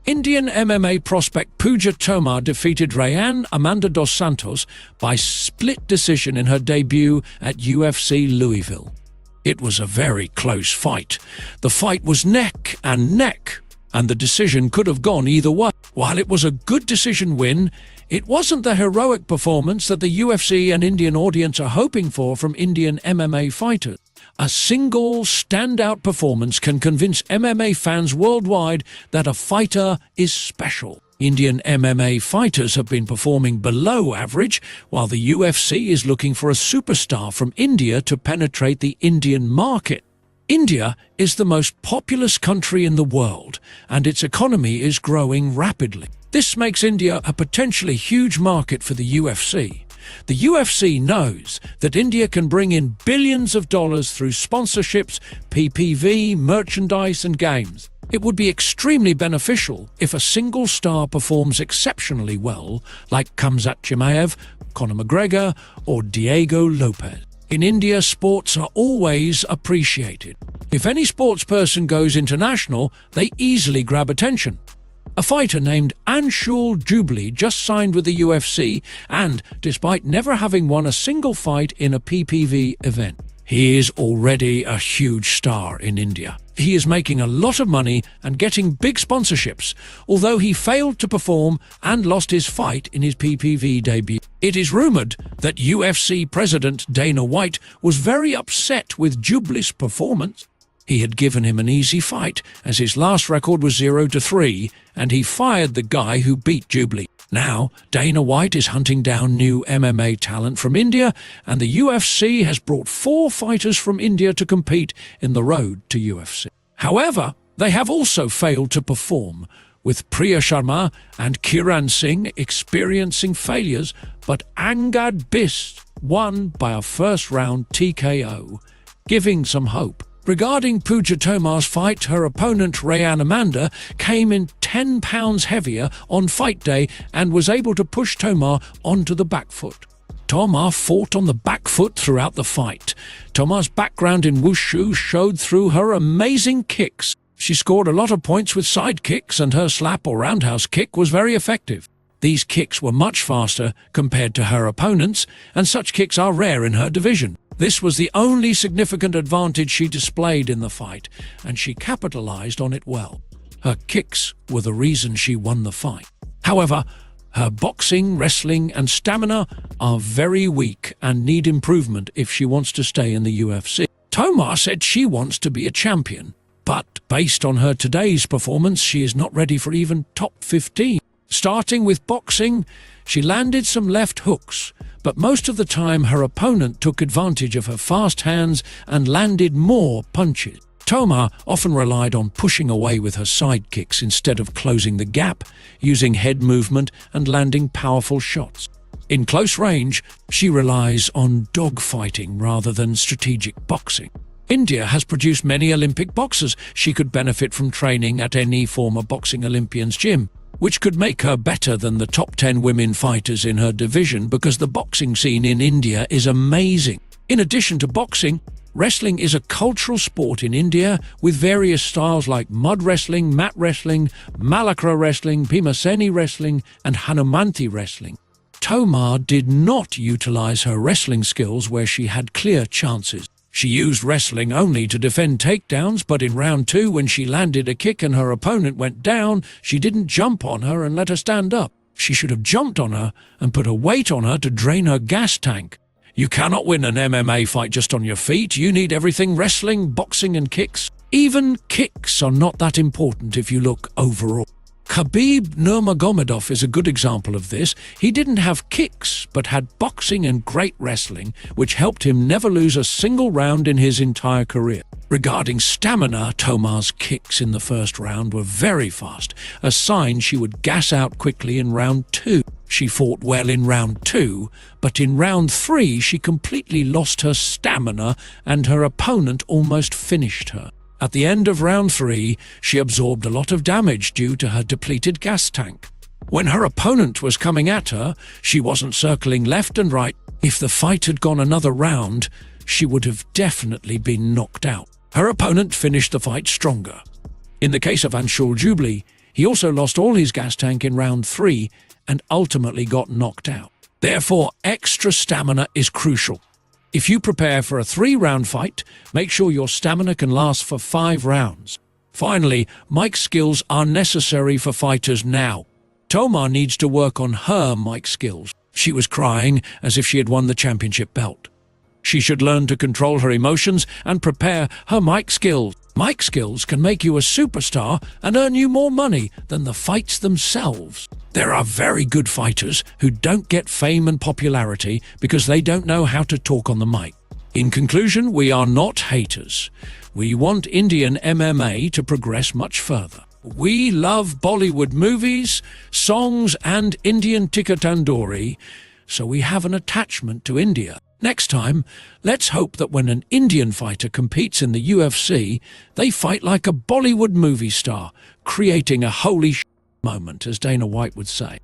Indian MMA prospect Puja Tomar defeated Rayanne dos Santos by split decision in her debut at UFC Louisville. It was a very close fight. The fight was neck and neck, and the decision could have gone either way. While it was a good decision win, it wasn't the heroic performance that the UFC and Indian audience are hoping for from Indian MMA fighters. A single standout performance can convince MMA fans worldwide that a fighter is special. Indian MMA fighters have been performing below average, while the UFC is looking for a superstar from India to penetrate the Indian market. India is the most populous country in the world, and its economy is growing rapidly. This makes India a potentially huge market for the UFC. The UFC knows that India can bring in billions of dollars through sponsorships, PPV, merchandise and games. It would be extremely beneficial if a single star performs exceptionally well, like Khamzat Chimaev, Conor McGregor or Diego Lopez. In India, sports are always appreciated. If any sportsperson goes international, they easily grab attention. A fighter named Anshul Jubli just signed with the UFC and, despite never having won a single fight in a PPV event, he is already a huge star in India. He is making a lot of money and getting big sponsorships, although he failed to perform and lost his fight in his PPV debut. It is rumored that UFC President Dana White was very upset with Jubli's performance. He had given him an easy fight, as his last record was 0-3, and he fired the guy who beat Jubli. Now, Dana White is hunting down new MMA talent from India, and the UFC has brought 4 fighters from India to compete in the road to UFC. However, they have also failed to perform, with Priya Sharma and Kiran Singh experiencing failures, but Angad Bist won by a first-round TKO, giving some hope. Regarding Puja Tomar's fight, her opponent Rayanne came in 10 pounds heavier on fight day and was able to push Tomar onto the back foot. Tomar fought on the back foot throughout the fight. Tomar's background in Wushu showed through her amazing kicks. She scored a lot of points with side kicks, and her slap or roundhouse kick was very effective. These kicks were much faster compared to her opponents, and such kicks are rare in her division. This was the only significant advantage she displayed in the fight, and she capitalized on it well. Her kicks were the reason she won the fight. However, her boxing, wrestling, and stamina are very weak and need improvement if she wants to stay in the UFC. Tomar said she wants to be a champion, but based on her today's performance, she is not ready for even top 15. Starting with boxing, she landed some left hooks, but most of the time her opponent took advantage of her fast hands and landed more punches. Tomar often relied on pushing away with her side kicks instead of closing the gap, using head movement and landing powerful shots. In close range, she relies on dogfighting rather than strategic boxing. India has produced many Olympic boxers. She could benefit from training at any former boxing Olympian's gym, which could make her better than the top 10 women fighters in her division because the boxing scene in India is amazing. In addition to boxing, wrestling is a cultural sport in India with various styles like mud wrestling, mat wrestling, Malakra wrestling, Bhimaseni wrestling, and Hanumanti wrestling. Tomar did not utilize her wrestling skills where she had clear chances. She used wrestling only to defend takedowns, but in round 2, when she landed a kick and her opponent went down, she didn't jump on her and let her stand up. She should have jumped on her and put a weight on her to drain her gas tank. You cannot win an MMA fight just on your feet. You need everything: wrestling, boxing and kicks. Even kicks are not that important if you look overall. Khabib Nurmagomedov is a good example of this. He didn't have kicks, but had boxing and great wrestling, which helped him never lose a single round in his entire career. Regarding stamina, Tomar's kicks in the first round were very fast, a sign she would gas out quickly in round 2. She fought well in round 2, but in round 3 she completely lost her stamina and her opponent almost finished her. At the end of round 3, she absorbed a lot of damage due to her depleted gas tank. When her opponent was coming at her, she wasn't circling left and right. If the fight had gone another round, she would have definitely been knocked out. Her opponent finished the fight stronger. In the case of Anshul Jubli, He also lost all his gas tank in round 3 and ultimately got knocked out. Therefore, extra stamina is crucial. If you prepare for a 3-round fight, make sure your stamina can last for 5 rounds. Finally, mic skills are necessary for fighters now. Tomar needs to work on her mic skills. She was crying as if she had won the championship belt. She should learn to control her emotions and prepare her mic skills. Mic skills can make you a superstar and earn you more money than the fights themselves. There are very good fighters who don't get fame and popularity because they don't know how to talk on the mic. In conclusion, we are not haters. We want Indian MMA to progress much further. We love Bollywood movies, songs and Indian tikka tandoori, so we have an attachment to India. Next time, let's hope that when an Indian fighter competes in the UFC, they fight like a Bollywood movie star, creating a holy moment, as Dana White would say.